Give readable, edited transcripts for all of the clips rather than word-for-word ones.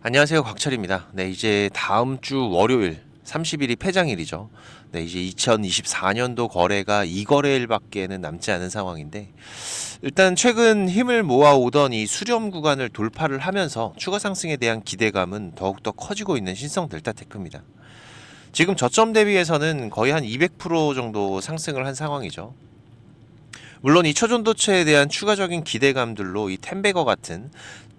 안녕하세요. 곽철입니다. 네, 이제 다음 주 월요일 30일이 폐장일이죠. 네, 이제 2024년도 거래가 2거래일밖에는 남지 않은 상황인데 일단 최근 힘을 모아오던 이 수렴 구간을 돌파를 하면서 추가 상승에 대한 기대감은 더욱더 커지고 있는 신성 델타테크입니다. 지금 저점 대비해서는 거의 한 200% 정도 상승을 한 상황이죠. 물론 이 초전도체에 대한 추가적인 기대감들로 이 템베거 같은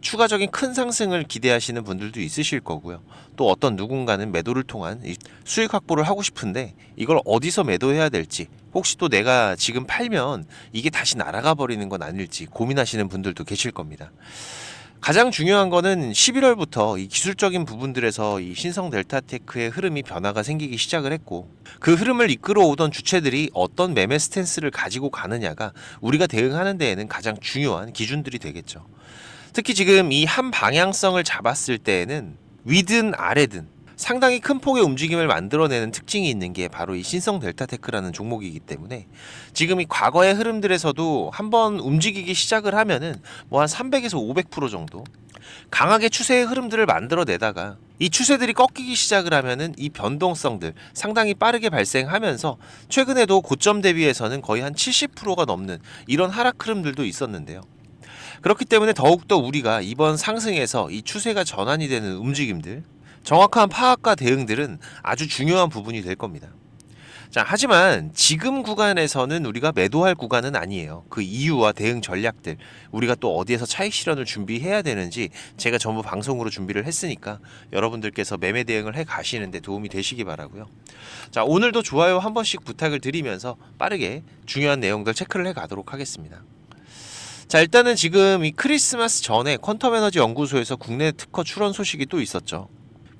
추가적인 큰 상승을 기대하시는 분들도 있으실 거고요. 또 어떤 누군가는 매도를 통한 이 수익 확보를 하고 싶은데 이걸 어디서 매도해야 될지, 혹시 또 내가 지금 팔면 이게 다시 날아가 버리는 건 아닐지 고민하시는 분들도 계실 겁니다. 가장 중요한 거는 11월부터 이 기술적인 부분들에서 이 신성 델타테크의 흐름이 변화가 생기기 시작을 했고, 그 흐름을 이끌어 오던 주체들이 어떤 매매 스탠스를 가지고 가느냐가 우리가 대응하는 데에는 가장 중요한 기준들이 되겠죠. 특히 지금 이 한 방향성을 잡았을 때에는 위든 아래든 상당히 큰 폭의 움직임을 만들어내는 특징이 있는 게 바로 이 신성 델타테크라는 종목이기 때문에 지금 이 과거의 흐름들에서도 한번 움직이기 시작을 하면은 뭐 한 300에서 500% 정도 강하게 추세의 흐름들을 만들어내다가 이 추세들이 꺾이기 시작을 하면은 이 변동성들 상당히 빠르게 발생하면서 최근에도 고점 대비해서는 거의 한 70%가 넘는 이런 하락 흐름들도 있었는데요. 그렇기 때문에 더욱더 우리가 이번 상승에서 이 추세가 전환이 되는 움직임들, 정확한 파악과 대응들은 아주 중요한 부분이 될 겁니다. 자, 하지만 지금 구간에서는 우리가 매도할 구간은 아니에요. 그 이유와 대응 전략들, 우리가 또 어디에서 차익 실현을 준비해야 되는지 제가 전부 방송으로 준비를 했으니까 여러분들께서 매매 대응을 해 가시는데 도움이 되시기 바라고요. 자, 오늘도 좋아요 한 번씩 부탁을 드리면서 빠르게 중요한 내용들 체크를 해 가도록 하겠습니다. 자, 일단은 지금 이 크리스마스 전에 퀀텀 에너지 연구소에서 국내 특허 출원 소식이 또 있었죠.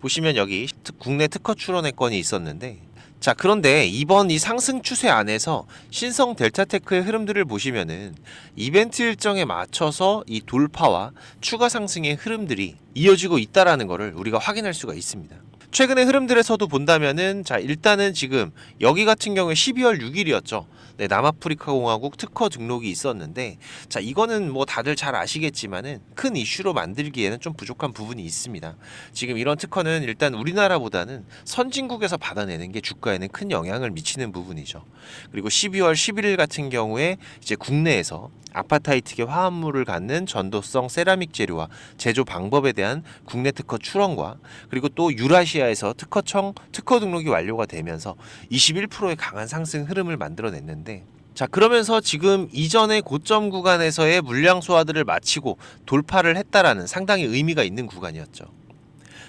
보시면 여기 국내 특허 출원의 건이 있었는데, 자, 그런데 이번 이 상승 추세 안에서 신성 델타테크의 흐름들을 보시면은 이벤트 일정에 맞춰서 이 돌파와 추가 상승의 흐름들이 이어지고 있다라는 것을 우리가 확인할 수가 있습니다. 최근의 흐름들에서도 본다면은, 자, 일단은 지금 여기 같은 경우에 12월 6일이었죠. 네, 남아프리카 공화국 특허 등록이 있었는데, 자, 이거는 뭐 다들 잘 아시겠지만은 큰 이슈로 만들기에는 좀 부족한 부분이 있습니다. 지금 이런 특허는 일단 우리나라보다는 선진국에서 받아내는 게 주가에는 큰 영향을 미치는 부분이죠. 그리고 12월 11일 같은 경우에 이제 국내에서 아파타이트계 화합물을 갖는 전도성 세라믹 재료와 제조 방법에 대한 국내 특허 출원과, 그리고 또 유라시아에서 특허청 특허 등록이 완료가 되면서 21%의 강한 상승 흐름을 만들어냈는데, 자, 그러면서 지금 이전의 고점 구간에서의 물량 소화들을 마치고 돌파를 했다라는 상당히 의미가 있는 구간이었죠.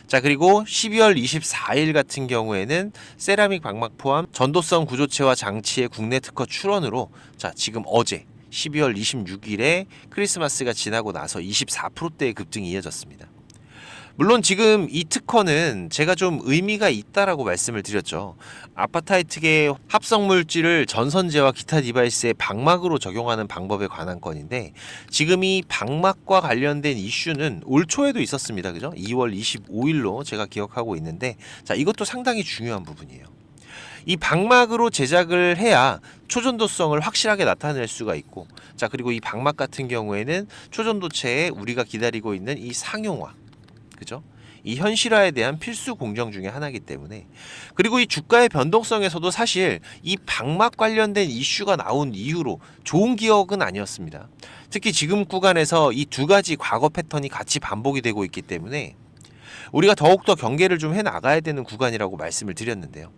자, 그리고 12월 24일 같은 경우에는 세라믹 방막 포함 전도성 구조체와 장치의 국내 특허 출원으로, 자, 지금 어제 12월 26일에 크리스마스가 지나고 나서 24%대의 급등이 이어졌습니다. 물론 지금 이 특허는 제가 좀 의미가 있다라고 말씀을 드렸죠. 아파타이트계 합성 물질을 전선제와 기타 디바이스의 방막으로 적용하는 방법에 관한 건인데, 지금 이 방막과 관련된 이슈는 올 초에도 있었습니다. 그죠? 2월 25일로 제가 기억하고 있는데, 자, 이것도 상당히 중요한 부분이에요. 이 방막으로 제작을 해야 초전도성을 확실하게 나타낼 수가 있고, 자, 그리고 이 방막 같은 경우에는 초전도체에 우리가 기다리고 있는 이 상용화, 그죠? 이 현실화에 대한 필수 공정 중에 하나이기 때문에, 그리고 이 주가의 변동성에서도 사실 이 방막 관련된 이슈가 나온 이후로 좋은 기억은 아니었습니다. 특히 지금 구간에서 이 두 가지 과거 패턴이 같이 반복이 되고 있기 때문에 우리가 더욱더 경계를 좀 해 나가야 되는 구간이라고 말씀을 드렸는데요.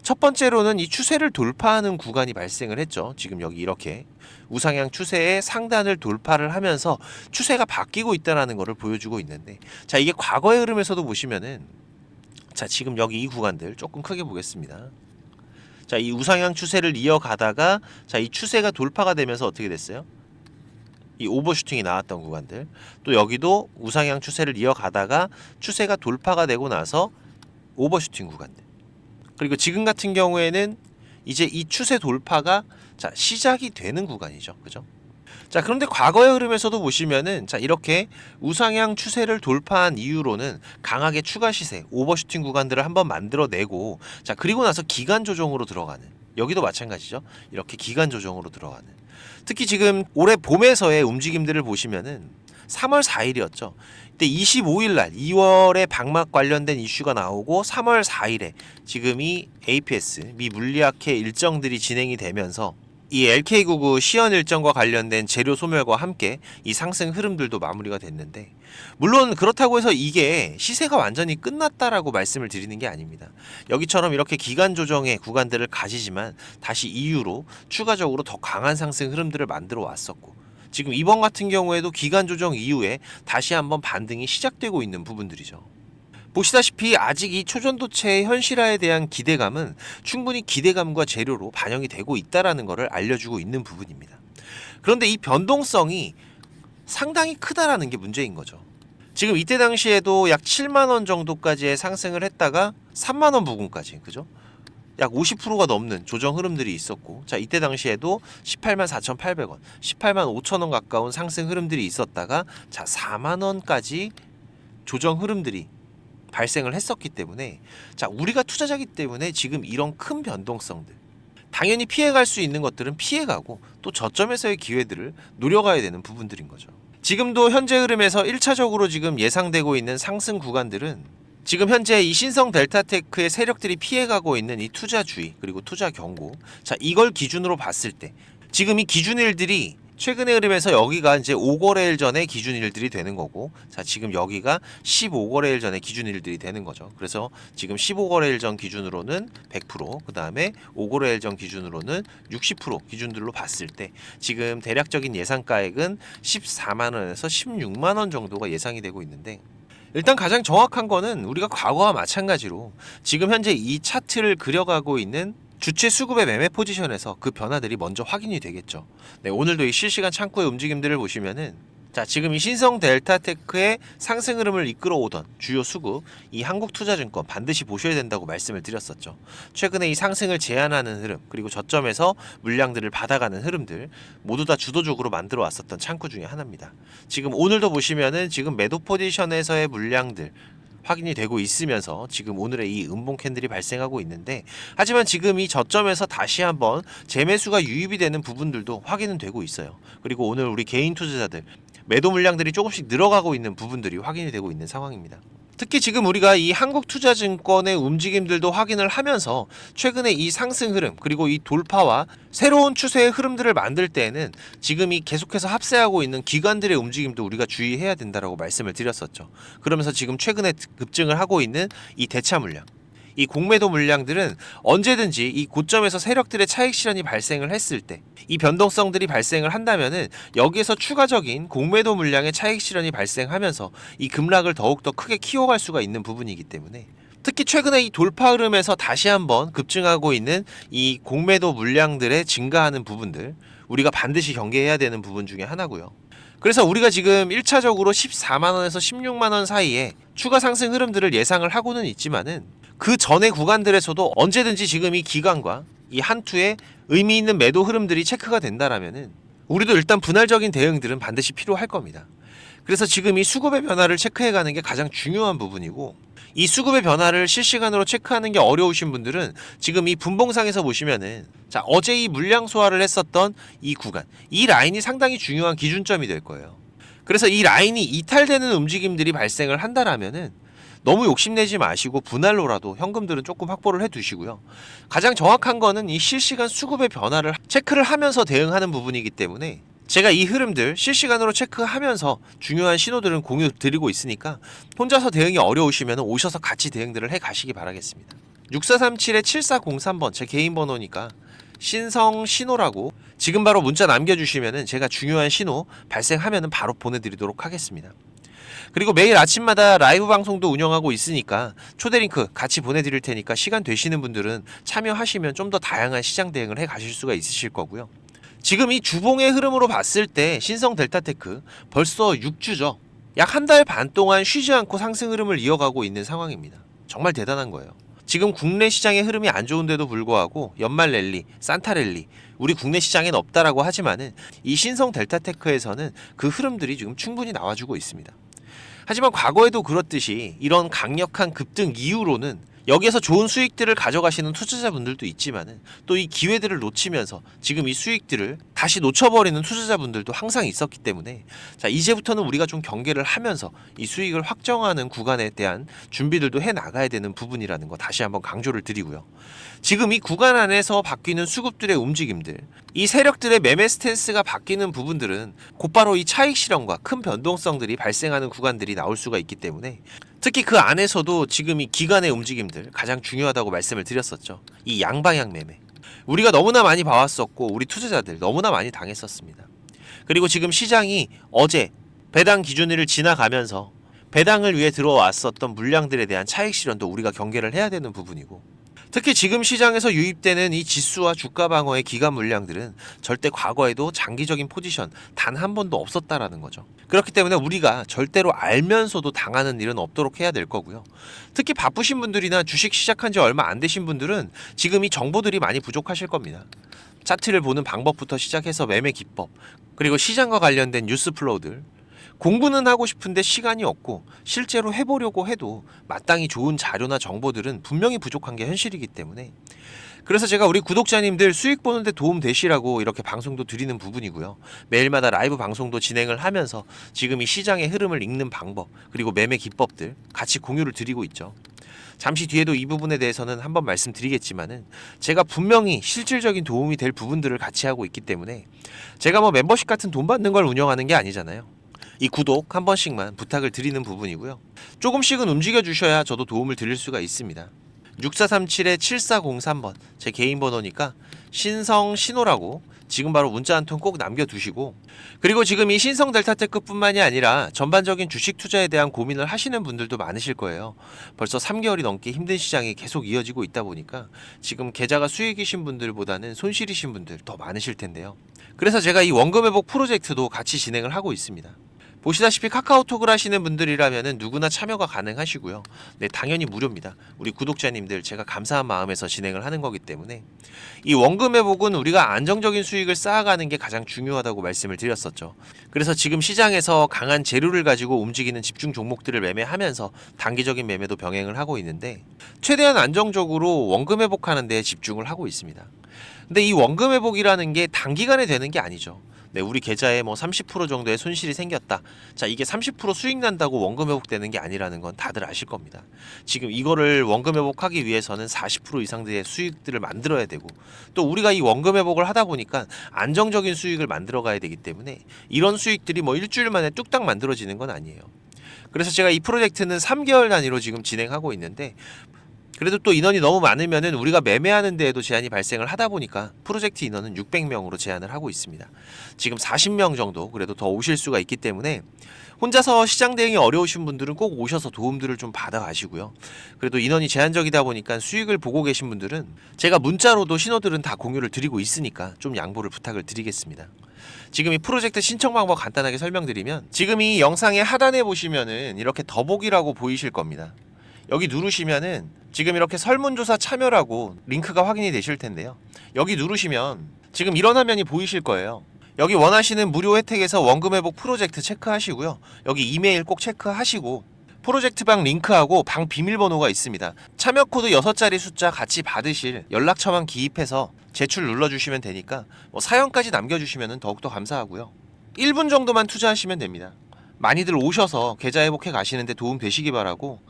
첫 번째로는 이 추세를 돌파하는 구간이 발생을 했죠. 지금 여기 이렇게 우상향 추세의 상단을 돌파를 하면서 추세가 바뀌고 있다는 것을 보여주고 있는데, 자, 이게 과거의 흐름에서도 보시면은, 자, 지금 여기 이 구간들 조금 크게 보겠습니다. 자, 이 우상향 추세를 이어가다가, 자, 이 추세가 돌파가 되면서 어떻게 됐어요? 이 오버슈팅이 나왔던 구간들, 또 여기도 우상향 추세를 이어가다가 추세가 돌파가 되고 나서 오버슈팅 구간들, 그리고 지금 같은 경우에는 이제 이 추세 돌파가, 자, 시작이 되는 구간이죠. 그죠? 자, 그런데 과거의 흐름에서도 보시면은, 자, 이렇게 우상향 추세를 돌파한 이후로는 강하게 추가 시세, 오버슈팅 구간들을 한번 만들어내고, 자, 그리고 나서 기간 조정으로 들어가는, 여기도 마찬가지죠. 이렇게 기간 조정으로 들어가는. 특히 지금 올해 봄에서의 움직임들을 보시면은, 3월 4일이었죠. 근데 25일 날 2월에 방막 관련된 이슈가 나오고 3월 4일에 지금 이 APS 미 물리학회 일정들이 진행이 되면서 이 LK99 시연 일정과 관련된 재료 소멸과 함께 이 상승 흐름들도 마무리가 됐는데, 물론 그렇다고 해서 이게 시세가 완전히 끝났다라고 말씀을 드리는 게 아닙니다. 여기처럼 이렇게 기간 조정의 구간들을 가지지만 다시 이후로 추가적으로 더 강한 상승 흐름들을 만들어 왔었고, 지금 이번 같은 경우에도 기간 조정 이후에 다시 한번 반등이 시작되고 있는 부분들이죠. 보시다시피 아직 이 초전도체의 현실화에 대한 기대감은 충분히 기대감과 재료로 반영이 되고 있다라는 것을 알려주고 있는 부분입니다. 그런데 이 변동성이 상당히 크다라는 게 문제인 거죠. 지금 이때 당시에도 약 7만 원 정도까지의 상승을 했다가 3만 원 부근까지, 그죠? 약 50%가 넘는 조정 흐름들이 있었고, 자, 이때 당시에도 18만 4,800원, 18만 5천 원 가까운 상승 흐름들이 있었다가 자, 4만 원까지 조정 흐름들이 발생을 했었기 때문에, 자, 우리가 투자자기 때문에 지금 이런 큰 변동성들, 당연히 피해갈 수 있는 것들은 피해가고 또 저점에서의 기회들을 노려가야 되는 부분들인 거죠. 지금도 현재 흐름에서 1차적으로 지금 예상되고 있는 상승 구간들은 지금 현재 이 신성 델타테크의 세력들이 피해가고 있는 이 투자 주의 그리고 투자 경고, 자, 이걸 기준으로 봤을 때 지금 이 기준일들이 최근의 흐름에서 여기가 이제 5거래일 전의 기준일들이 되는 거고, 자, 지금 여기가 15거래일 전의 기준일들이 되는 거죠. 그래서 지금 15거래일 전 기준으로는 100%, 그 다음에 5거래일 전 기준으로는 60% 기준들로 봤을 때 지금 대략적인 예상가액은 14만원에서 16만원 정도가 예상이 되고 있는데, 일단 가장 정확한 거는 우리가 과거와 마찬가지로 지금 현재 이 차트를 그려가고 있는 주체 수급의 매매 포지션에서 그 변화들이 먼저 확인이 되겠죠. 네, 오늘도 이 실시간 창구의 움직임들을 보시면은, 자, 지금 이 신성 델타테크의 상승 흐름을 이끌어오던 주요 수급, 이 한국투자증권 반드시 보셔야 된다고 말씀을 드렸었죠. 최근에 이 상승을 제한하는 흐름, 그리고 저점에서 물량들을 받아가는 흐름들 모두 다 주도적으로 만들어 왔었던 창구 중에 하나입니다. 지금 오늘도 보시면은 지금 매도 포지션에서의 물량들 확인이 되고 있으면서 지금 오늘의 이 음봉 캔들이 발생하고 있는데, 하지만 지금 이 저점에서 다시 한번 재매수가 유입이 되는 부분들도 확인은 되고 있어요. 그리고 오늘 우리 개인 투자자들 매도 물량들이 조금씩 늘어가고 있는 부분들이 확인이 되고 있는 상황입니다. 특히 지금 우리가 이 한국투자증권의 움직임들도 확인을 하면서 최근에 이 상승 흐름 그리고 이 돌파와 새로운 추세의 흐름들을 만들 때에는 지금 이 계속해서 합세하고 있는 기관들의 움직임도 우리가 주의해야 된다라고 말씀을 드렸었죠. 그러면서 지금 최근에 급증을 하고 있는 이 대차 물량, 이 공매도 물량들은 언제든지 이 고점에서 세력들의 차익 실현이 발생을 했을 때, 이 변동성들이 발생을 한다면은 여기에서 추가적인 공매도 물량의 차익 실현이 발생하면서 이 급락을 더욱더 크게 키워갈 수가 있는 부분이기 때문에, 특히 최근에 이 돌파 흐름에서 다시 한번 급증하고 있는 이 공매도 물량들의 증가하는 부분들 우리가 반드시 경계해야 되는 부분 중에 하나고요. 그래서 우리가 지금 1차적으로 14만원에서 16만원 사이에 추가 상승 흐름들을 예상을 하고는 있지만은, 그 전의 구간들에서도 언제든지 지금 이 기간과 이 한투의 의미 있는 매도 흐름들이 체크가 된다라면은 우리도 일단 분할적인 대응들은 반드시 필요할 겁니다. 그래서 지금 이 수급의 변화를 체크해가는 게 가장 중요한 부분이고, 이 수급의 변화를 실시간으로 체크하는 게 어려우신 분들은 지금 이 분봉상에서 보시면은, 자, 어제 이 물량 소화를 했었던 이 구간, 이 라인이 상당히 중요한 기준점이 될 거예요. 그래서 이 라인이 이탈되는 움직임들이 발생을 한다라면은 너무 욕심내지 마시고 분할로라도 현금들은 조금 확보를 해두시고요. 가장 정확한 거는 이 실시간 수급의 변화를 체크를 하면서 대응하는 부분이기 때문에 제가 이 흐름들 실시간으로 체크하면서 중요한 신호들은 공유 드리고 있으니까 혼자서 대응이 어려우시면 오셔서 같이 대응들을 해 가시기 바라겠습니다. 6437-7403번 제 개인 번호니까 신성 신호라고 지금 바로 문자 남겨주시면 제가 중요한 신호 발생하면 바로 보내드리도록 하겠습니다. 그리고 매일 아침마다 라이브 방송도 운영하고 있으니까 초대 링크 같이 보내드릴 테니까 시간 되시는 분들은 참여하시면 좀 더 다양한 시장 대응을 해 가실 수가 있으실 거고요. 지금 이 주봉의 흐름으로 봤을 때 신성 델타테크 벌써 6주죠. 약 한 달 반 동안 쉬지 않고 상승 흐름을 이어가고 있는 상황입니다. 정말 대단한 거예요. 지금 국내 시장의 흐름이 안 좋은데도 불구하고 연말 랠리, 산타 랠리 우리 국내 시장엔 없다라고 하지만은 이 신성 델타테크에서는 그 흐름들이 지금 충분히 나와주고 있습니다. 하지만 과거에도 그렇듯이 이런 강력한 급등 이후로는 여기에서 좋은 수익들을 가져가시는 투자자분들도 있지만은 또 이 기회들을 놓치면서 지금 이 수익들을 다시 놓쳐버리는 투자자분들도 항상 있었기 때문에 자, 이제부터는 우리가 좀 경계를 하면서 이 수익을 확정하는 구간에 대한 준비들도 해 나가야 되는 부분이라는 거 다시 한번 강조를 드리고요. 지금 이 구간 안에서 바뀌는 수급들의 움직임들, 이 세력들의 매매 스탠스가 바뀌는 부분들은 곧바로 이 차익 실현과 큰 변동성들이 발생하는 구간들이 나올 수가 있기 때문에 특히 그 안에서도 지금 이 기간의 움직임들 가장 중요하다고 말씀을 드렸었죠. 이 양방향 매매. 우리가 너무나 많이 봐왔었고 우리 투자자들 너무나 많이 당했었습니다. 그리고 지금 시장이 어제 배당 기준일을 지나가면서 배당을 위해 들어왔었던 물량들에 대한 차익 실현도 우리가 경계를 해야 되는 부분이고 특히 지금 시장에서 유입되는 이 지수와 주가 방어의 기간 물량들은 절대 과거에도 장기적인 포지션 단 한 번도 없었다라는 거죠. 그렇기 때문에 우리가 절대로 알면서도 당하는 일은 없도록 해야 될 거고요. 특히 바쁘신 분들이나 주식 시작한 지 얼마 안 되신 분들은 지금 이 정보들이 많이 부족하실 겁니다. 차트를 보는 방법부터 시작해서 매매 기법, 그리고 시장과 관련된 뉴스 플로우들, 공부는 하고 싶은데 시간이 없고 실제로 해보려고 해도 마땅히 좋은 자료나 정보들은 분명히 부족한 게 현실이기 때문에 그래서 제가 우리 구독자님들 수익 보는데 도움 되시라고 이렇게 방송도 드리는 부분이고요. 매일마다 라이브 방송도 진행을 하면서 지금 이 시장의 흐름을 읽는 방법 그리고 매매 기법들 같이 공유를 드리고 있죠. 잠시 뒤에도 이 부분에 대해서는 한번 말씀드리겠지만은 제가 분명히 실질적인 도움이 될 부분들을 같이 하고 있기 때문에 제가 뭐 멤버십 같은 돈 받는 걸 운영하는 게 아니잖아요. 이 구독 한 번씩만 부탁을 드리는 부분이고요. 조금씩은 움직여 주셔야 저도 도움을 드릴 수가 있습니다. 6437-7403번 제 개인 번호니까 신성신호라고 지금 바로 문자 한 통 꼭 남겨두시고 그리고 지금 이 신성 델타테크뿐만이 아니라 전반적인 주식 투자에 대한 고민을 하시는 분들도 많으실 거예요. 벌써 3개월이 넘게 힘든 시장이 계속 이어지고 있다 보니까 지금 계좌가 수익이신 분들보다는 손실이신 분들 더 많으실 텐데요. 그래서 제가 이 원금 회복 프로젝트도 같이 진행을 하고 있습니다. 보시다시피 카카오톡을 하시는 분들이라면 누구나 참여가 가능하시고요. 네, 당연히 무료입니다. 우리 구독자님들 제가 감사한 마음에서 진행을 하는 거기 때문에 이 원금 회복은 우리가 안정적인 수익을 쌓아가는 게 가장 중요하다고 말씀을 드렸었죠. 그래서 지금 시장에서 강한 재료를 가지고 움직이는 집중 종목들을 매매하면서 단기적인 매매도 병행을 하고 있는데 최대한 안정적으로 원금 회복하는 데 집중을 하고 있습니다. 근데 이 원금 회복이라는 게 단기간에 되는 게 아니죠. 네, 우리 계좌에 뭐 30% 정도의 손실이 생겼다. 자, 이게 30% 수익 난다고 원금 회복되는 게 아니라는 건 다들 아실 겁니다. 지금 이거를 원금 회복하기 위해서는 40% 이상의 수익들을 만들어야 되고 또 우리가 이 원금 회복을 하다 보니까 안정적인 수익을 만들어 가야 되기 때문에 이런 수익들이 뭐 일주일 만에 뚝딱 만들어지는 건 아니에요. 그래서 제가 이 프로젝트는 3개월 단위로 지금 진행하고 있는데 그래도 또 인원이 너무 많으면은 우리가 매매하는 데에도 제한이 발생을 하다 보니까 프로젝트 인원은 600명으로 제한을 하고 있습니다. 지금 40명 정도 그래도 더 오실 수가 있기 때문에 혼자서 시장 대응이 어려우신 분들은 꼭 오셔서 도움들을 좀 받아가시고요. 그래도 인원이 제한적이다 보니까 수익을 보고 계신 분들은 제가 문자로도 신호들은 다 공유를 드리고 있으니까 좀 양보를 부탁을 드리겠습니다. 지금 이 프로젝트 신청 방법 간단하게 설명드리면 지금 이 영상의 하단에 보시면은 이렇게 더보기라고 보이실 겁니다. 여기 누르시면은 지금 이렇게 설문조사 참여라고 링크가 확인이 되실 텐데요. 여기 누르시면 지금 이런 화면이 보이실 거예요. 여기 원하시는 무료 혜택에서 원금 회복 프로젝트 체크하시고요. 여기 이메일 꼭 체크하시고 프로젝트 방 링크하고 방 비밀번호가 있습니다. 참여 코드 6자리 숫자 같이 받으실 연락처만 기입해서 제출 눌러주시면 되니까 뭐 사연까지 남겨주시면 더욱더 감사하고요. 1분 정도만 투자하시면 됩니다. 많이들 오셔서 계좌 회복해 가시는데 도움 되시기 바라고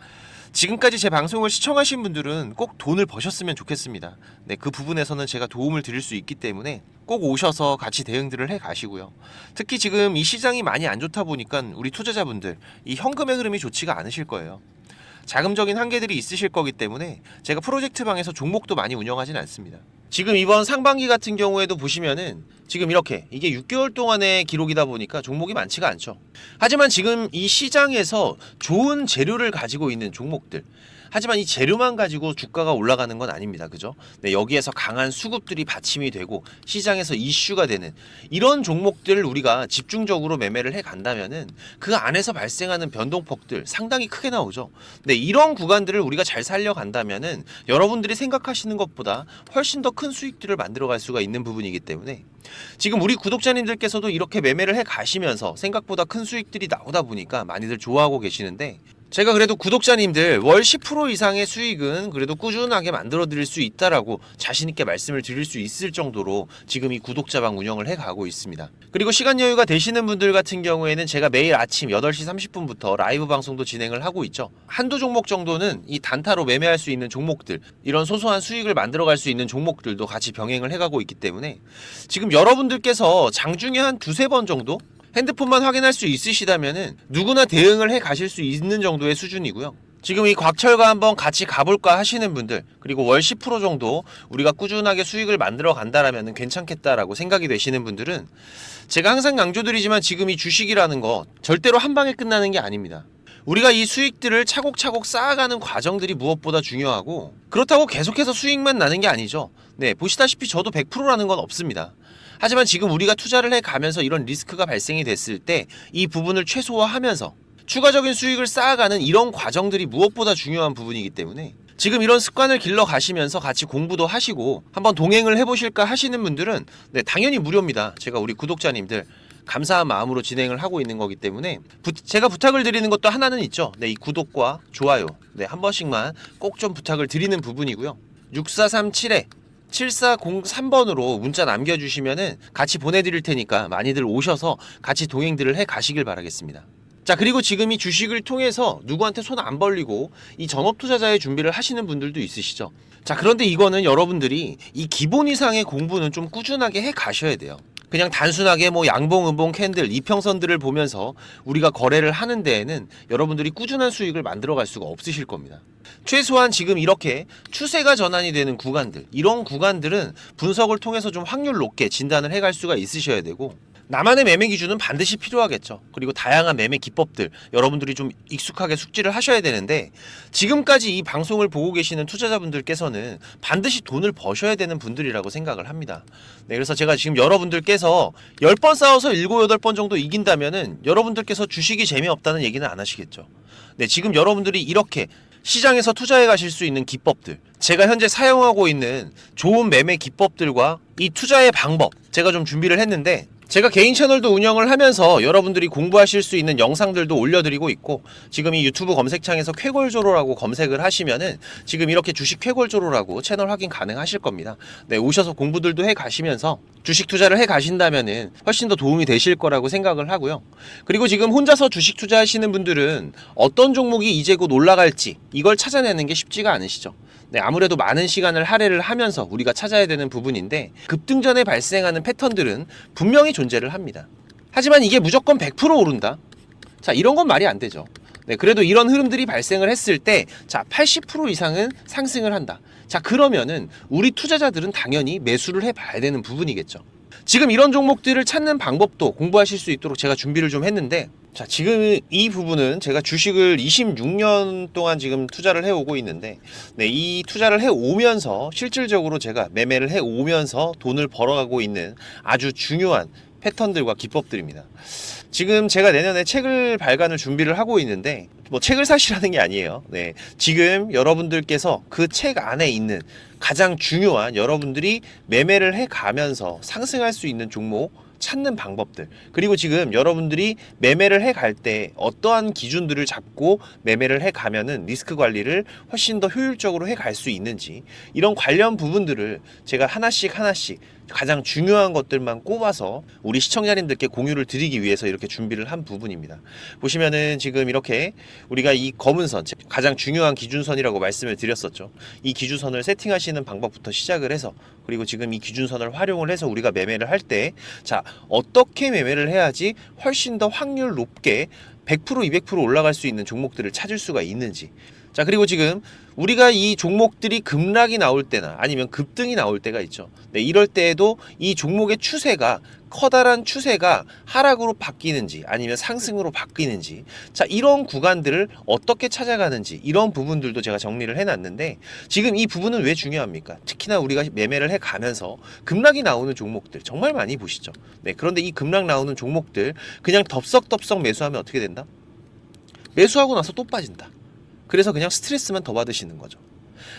지금까지 제 방송을 시청하신 분들은 꼭 돈을 버셨으면 좋겠습니다. 네, 그 부분에서는 제가 도움을 드릴 수 있기 때문에 꼭 오셔서 같이 대응들을 해 가시고요. 특히 지금 이 시장이 많이 안 좋다 보니까 우리 투자자분들 이 현금의 흐름이 좋지가 않으실 거예요. 자금적인 한계들이 있으실 거기 때문에 제가 프로젝트 방에서 종목도 많이 운영하진 않습니다. 지금 이번 상반기 같은 경우에도 보시면은 지금 이렇게 이게 6개월 동안의 기록이다 보니까 종목이 많지가 않죠. 하지만 지금 이 시장에서 좋은 재료를 가지고 있는 종목들, 하지만 이 재료만 가지고 주가가 올라가는 건 아닙니다. 그죠? 네, 여기에서 강한 수급들이 받침이 되고 시장에서 이슈가 되는 이런 종목들을 우리가 집중적으로 매매를 해 간다면은 그 안에서 발생하는 변동폭들 상당히 크게 나오죠. 네, 이런 구간들을 우리가 잘 살려간다면은 여러분들이 생각하시는 것보다 훨씬 더 큰 수익들을 만들어갈 수가 있는 부분이기 때문에 지금 우리 구독자님들께서도 이렇게 매매를 해 가시면서 생각보다 큰 수익들이 나오다 보니까 많이들 좋아하고 계시는데 제가 그래도 구독자님들 월 10% 이상의 수익은 그래도 꾸준하게 만들어 드릴 수 있다라고 자신있게 말씀을 드릴 수 있을 정도로 지금 이 구독자방 운영을 해가고 있습니다. 그리고 시간 여유가 되시는 분들 같은 경우에는 제가 매일 아침 8시 30분부터 라이브 방송도 진행을 하고 있죠. 한두 종목 정도는 이 단타로 매매할 수 있는 종목들, 이런 소소한 수익을 만들어갈 수 있는 종목들도 같이 병행을 해가고 있기 때문에 지금 여러분들께서 장중에 한 두세 번 정도 핸드폰만 확인할 수 있으시다면은 누구나 대응을 해 가실 수 있는 정도의 수준이고요. 지금 이 곽철과 한번 같이 가볼까 하시는 분들, 그리고 월 10% 정도 우리가 꾸준하게 수익을 만들어 간다라면 괜찮겠다라고 생각이 되시는 분들은 제가 항상 강조드리지만 지금 이 주식이라는 거 절대로 한 방에 끝나는 게 아닙니다. 우리가 이 수익들을 차곡차곡 쌓아가는 과정들이 무엇보다 중요하고, 그렇다고 계속해서 수익만 나는 게 아니죠. 네, 보시다시피 저도 100%라는 건 없습니다. 하지만 지금 우리가 투자를 해가면서 이런 리스크가 발생이 됐을 때 이 부분을 최소화하면서 추가적인 수익을 쌓아가는 이런 과정들이 무엇보다 중요한 부분이기 때문에 지금 이런 습관을 길러 가시면서 같이 공부도 하시고 한번 동행을 해보실까 하시는 분들은 네, 당연히 무료입니다. 제가 우리 구독자님들 감사한 마음으로 진행을 하고 있는 거기 때문에 제가 부탁을 드리는 것도 하나는 있죠. 네, 이 구독과 좋아요 네, 한 번씩만 꼭 좀 부탁을 드리는 부분이고요. 6437에 7403번으로 문자 남겨주시면은 같이 보내드릴 테니까 많이들 오셔서 같이 동행들을 해 가시길 바라겠습니다. 자, 그리고 지금 이 주식을 통해서 누구한테 손 안 벌리고 이 전업 투자자의 준비를 하시는 분들도 있으시죠. 자, 그런데 이거는 여러분들이 이 기본 이상의 공부는 좀 꾸준하게 해 가셔야 돼요. 그냥 단순하게 뭐 양봉, 음봉, 캔들, 이평선들을 보면서 우리가 거래를 하는 데에는 여러분들이 꾸준한 수익을 만들어갈 수가 없으실 겁니다. 최소한 지금 이렇게 추세가 전환이 되는 구간들, 이런 구간들은 분석을 통해서 좀 확률 높게 진단을 해갈 수가 있으셔야 되고, 나만의 매매 기준은 반드시 필요하겠죠. 그리고 다양한 매매 기법들 여러분들이 좀 익숙하게 숙지를 하셔야 되는데, 지금까지 이 방송을 보고 계시는 투자자분들께서는 반드시 돈을 버셔야 되는 분들이라고 생각을 합니다. 네, 그래서 제가 지금 여러분들께서 10번 싸워서 7, 8번 정도 이긴다면은 여러분들께서 주식이 재미없다는 얘기는 안 하시겠죠. 네, 지금 여러분들이 이렇게 시장에서 투자해 가실 수 있는 기법들, 제가 현재 사용하고 있는 좋은 매매 기법들과 이 투자의 방법 제가 좀 준비를 했는데, 제가 개인 채널도 운영을 하면서 여러분들이 공부하실 수 있는 영상들도 올려드리고 있고, 지금 이 유튜브 검색창에서 쾌골조로라고 검색을 하시면은 지금 이렇게 주식 쾌골조로라고 채널 확인 가능하실 겁니다. 네, 오셔서 공부들도 해 가시면서 주식 투자를 해 가신다면은 훨씬 더 도움이 되실 거라고 생각을 하고요. 그리고 지금 혼자서 주식 투자하시는 분들은 어떤 종목이 이제 곧 올라갈지 이걸 찾아내는 게 쉽지가 않으시죠. 네, 아무래도 많은 시간을 할애를 하면서 우리가 찾아야 되는 부분인데, 급등전에 발생하는 패턴들은 분명히 존재를 합니다. 하지만 이게 무조건 100% 오른다? 자, 이런 건 말이 안 되죠. 네, 그래도 이런 흐름들이 발생을 했을 때, 자, 80% 이상은 상승을 한다. 자, 그러면은 우리 투자자들은 당연히 매수를 해봐야 되는 부분이겠죠. 지금 이런 종목들을 찾는 방법도 공부하실 수 있도록 제가 준비를 좀 했는데, 자, 지금 이 부분은 제가 주식을 26년 동안 지금 투자를 해오고 있는데, 네, 이 투자를 해오면서 실질적으로 제가 매매를 해오면서 돈을 벌어가고 있는 아주 중요한 패턴들과 기법들입니다. 지금 제가 내년에 책을 발간을 준비를 하고 있는데, 뭐 책을 사시라는 게 아니에요. 네, 지금 여러분들께서 그 책 안에 있는 가장 중요한 여러분들이 매매를 해가면서 상승할 수 있는 종목 찾는 방법들, 그리고 지금 여러분들이 매매를 해갈 때 어떠한 기준들을 잡고 매매를 해가면은 리스크 관리를 훨씬 더 효율적으로 해갈 수 있는지, 이런 관련 부분들을 제가 하나씩 가장 중요한 것들만 꼽아서 우리 시청자님들께 공유를 드리기 위해서 이렇게 준비를 한 부분입니다. 보시면은 지금 이렇게 우리가 이 검은 선, 가장 중요한 기준선이라고 말씀을 드렸었죠. 이 기준선을 세팅하시는 방법부터 시작을 해서, 그리고 지금 이 기준선을 활용을 해서 우리가 매매를 할 때, 자, 어떻게 매매를 해야지 훨씬 더 확률 높게 100%, 200% 올라갈 수 있는 종목들을 찾을 수가 있는지. 자, 그리고 지금 우리가 이 종목들이 급락이 나올 때나 아니면 급등이 나올 때가 있죠. 네, 이럴 때에도 이 종목의 추세가, 커다란 추세가 하락으로 바뀌는지 아니면 상승으로 바뀌는지, 자, 이런 구간들을 어떻게 찾아가는지, 이런 부분들도 제가 정리를 해놨는데, 지금 이 부분은 왜 중요합니까? 특히나 우리가 매매를 해가면서 급락이 나오는 종목들 정말 많이 보시죠. 네, 그런데 이 급락 나오는 종목들 그냥 덥석덥석 매수하면 어떻게 된다? 매수하고 나서 또 빠진다. 그래서 그냥 스트레스만 더 받으시는 거죠.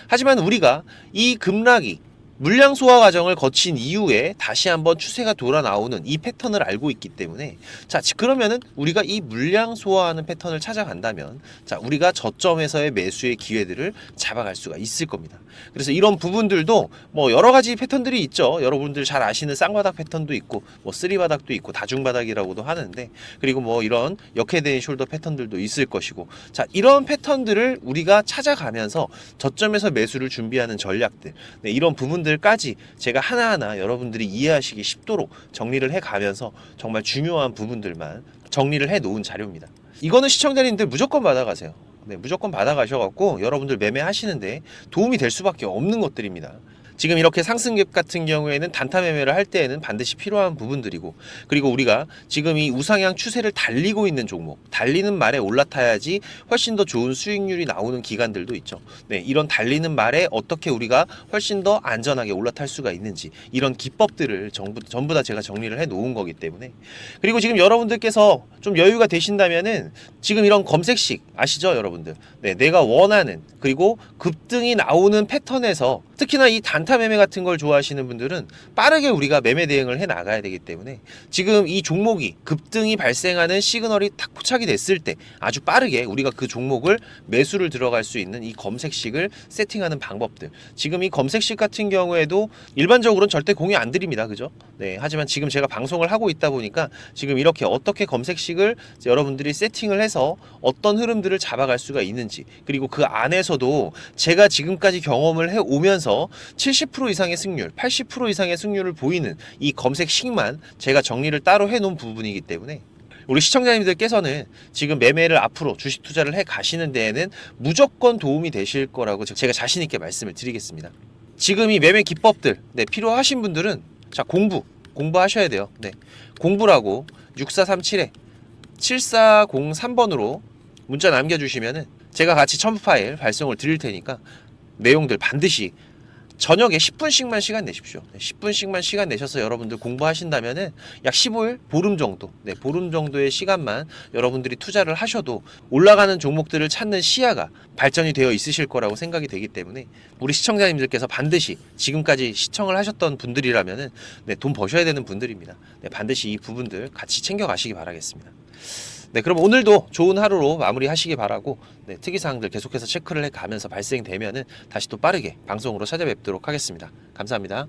하지만 우리가 이 급락이 물량 소화 과정을 거친 이후에 다시 한번 추세가 돌아 나오는 이 패턴을 알고 있기 때문에, 자, 그러면은 우리가 이 물량 소화하는 패턴을 찾아간다면, 자, 우리가 저점에서의 매수의 기회들을 잡아갈 수가 있을 겁니다. 그래서 이런 부분들도 뭐 여러 가지 패턴들이 있죠. 여러분들 잘 아시는 쌍바닥 패턴도 있고, 뭐 쓰리바닥도 있고, 다중바닥이라고도 하는데, 그리고 뭐 이런 역헤드앤 숄더 패턴들도 있을 것이고, 자, 이런 패턴들을 우리가 찾아가면서 저점에서 매수를 준비하는 전략들, 네, 이런 부분들까지 제가 하나하나 여러분들이 이해하시기 쉽도록 정리를 해가면서 정말 중요한 부분들만 정리를 해 놓은 자료입니다. 이거는 시청자님들 무조건 받아가세요. 네, 무조건 받아가셔갖고 여러분들 매매하시는데 도움이 될 수밖에 없는 것들입니다. 지금 이렇게 상승갭 같은 경우에는 단타 매매를 할 때에는 반드시 필요한 부분들이고, 그리고 우리가 지금 이 우상향 추세를 달리고 있는 종목, 달리는 말에 올라타야지 훨씬 더 좋은 수익률이 나오는 기간들도 있죠. 네, 이런 달리는 말에 어떻게 우리가 훨씬 더 안전하게 올라탈 수가 있는지, 이런 기법들을 전부 다 제가 정리를 해 놓은 거기 때문에. 그리고 지금 여러분들께서 좀 여유가 되신다면은 지금 이런 검색식 아시죠, 여러분들? 네, 내가 원하는, 그리고 급등이 나오는 패턴에서 특히나 이 단타 매매 같은 걸 좋아하시는 분들은 빠르게 우리가 매매 대응을 해 나가야 되기 때문에, 지금 이 종목이 급등이 발생하는 시그널이 딱 포착이 됐을 때 아주 빠르게 우리가 그 종목을 매수를 들어갈 수 있는 이 검색식을 세팅하는 방법들, 지금 이 검색식 같은 경우에도 일반적으로는 절대 공유 안 드립니다. 그죠? 네, 하지만 지금 제가 방송을 하고 있다 보니까 지금 이렇게 어떻게 검색식을 여러분들이 세팅을 해서 어떤 흐름들을 잡아갈 수가 있는지, 그리고 그 안에서도 제가 지금까지 경험을 해 오면서 70% 이상의 승률, 80% 이상의 승률을 보이는 이 검색식만 제가 정리를 따로 해 놓은 부분이기 때문에, 우리 시청자님들께서는 지금 매매를 앞으로 주식 투자를 해 가시는 데에는 무조건 도움이 되실 거라고 제가 자신 있게 말씀을 드리겠습니다. 지금 이 매매 기법들, 네, 필요하신 분들은 자, 공부하셔야 돼요. 네, 공부라고 6437에 7403번으로 문자 남겨주시면은 제가 같이 첨부 파일 발송을 드릴 테니까 내용들 반드시 저녁에 10분씩만 시간 내십시오. 10분씩만 시간 내셔서 여러분들 공부하신다면은 약 15일, 보름 정도, 네, 보름 정도의 시간만 여러분들이 투자를 하셔도 올라가는 종목들을 찾는 시야가 발전이 되어 있으실 거라고 생각이 되기 때문에, 우리 시청자님들께서 반드시 지금까지 시청을 하셨던 분들이라면은, 네, 돈 버셔야 되는 분들입니다. 네, 반드시 이 부분들 같이 챙겨 가시기 바라겠습니다. 네, 그럼 오늘도 좋은 하루로 마무리하시기 바라고, 네, 특이사항들 계속해서 체크를 해가면서 발생되면은 다시 또 빠르게 방송으로 찾아뵙도록 하겠습니다. 감사합니다.